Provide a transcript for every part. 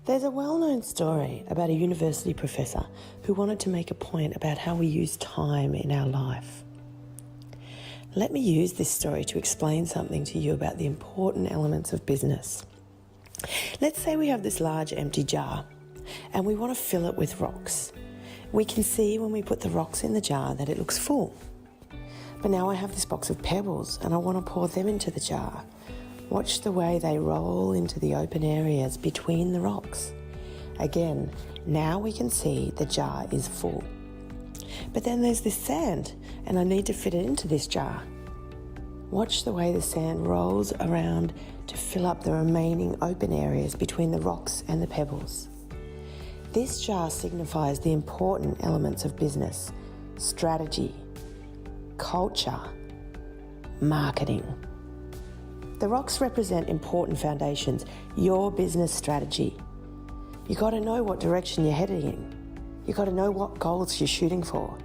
There's a well-known story about a university professor who wanted to make a point about how we use time in our life. Let me use this story to explain something to you about the important elements of business. Let's say we have this large empty jar and we want to fill it with rocks. We can see when we put the rocks in the jar that it looks full. But now I have this box of pebbles and I want to pour them into the jar. Watch the way they roll into the open areas between the rocks. Again, now we can see the jar is full. But then there's this sand and I need to fit it into this jar. Watch the way the sand rolls around to fill up the remaining open areas between the rocks and the pebbles. This jar signifies the important elements of business: strategy, culture, marketing. The rocks represent important foundations, your business strategy. You got to know what direction you're heading in. You got to know what goals you're shooting for.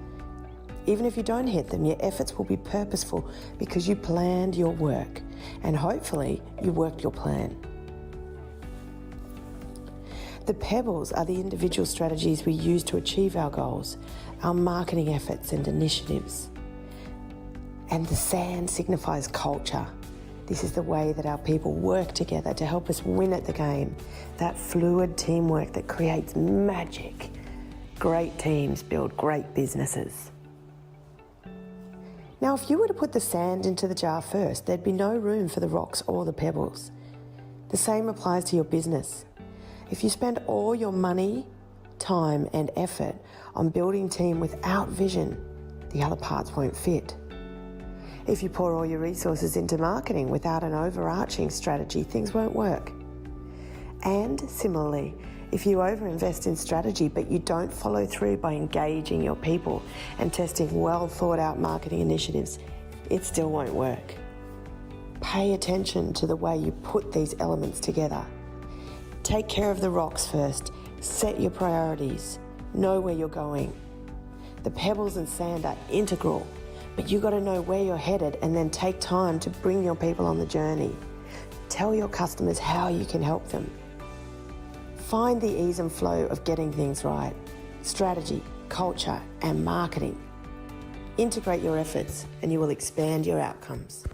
Even if you don't hit them, your efforts will be purposeful because you planned your work and hopefully you worked your plan. The pebbles are the individual strategies we use to achieve our goals, our marketing efforts and initiatives. And the sand signifies culture. This is the way that our people work together to help us win at the game. That fluid teamwork that creates magic. Great teams build great businesses. Now, if you were to put the sand into the jar first, there'd be no room for the rocks or the pebbles. The same applies to your business. If you spend all your money, time and effort on building a team without vision, the other parts won't fit. If you pour all your resources into marketing without an overarching strategy, things won't work. And similarly, if you overinvest in strategy but you don't follow through by engaging your people and testing well thought out marketing initiatives, it still won't work. Pay attention to the way you put these elements together. Take care of the rocks first, set your priorities, know where you're going. The pebbles and sand are integral, but you got to know where you're headed and then take time to bring your people on the journey. Tell your customers how you can help them. Find the ease and flow of getting things right. Strategy, culture, and marketing. Integrate your efforts and you will expand your outcomes.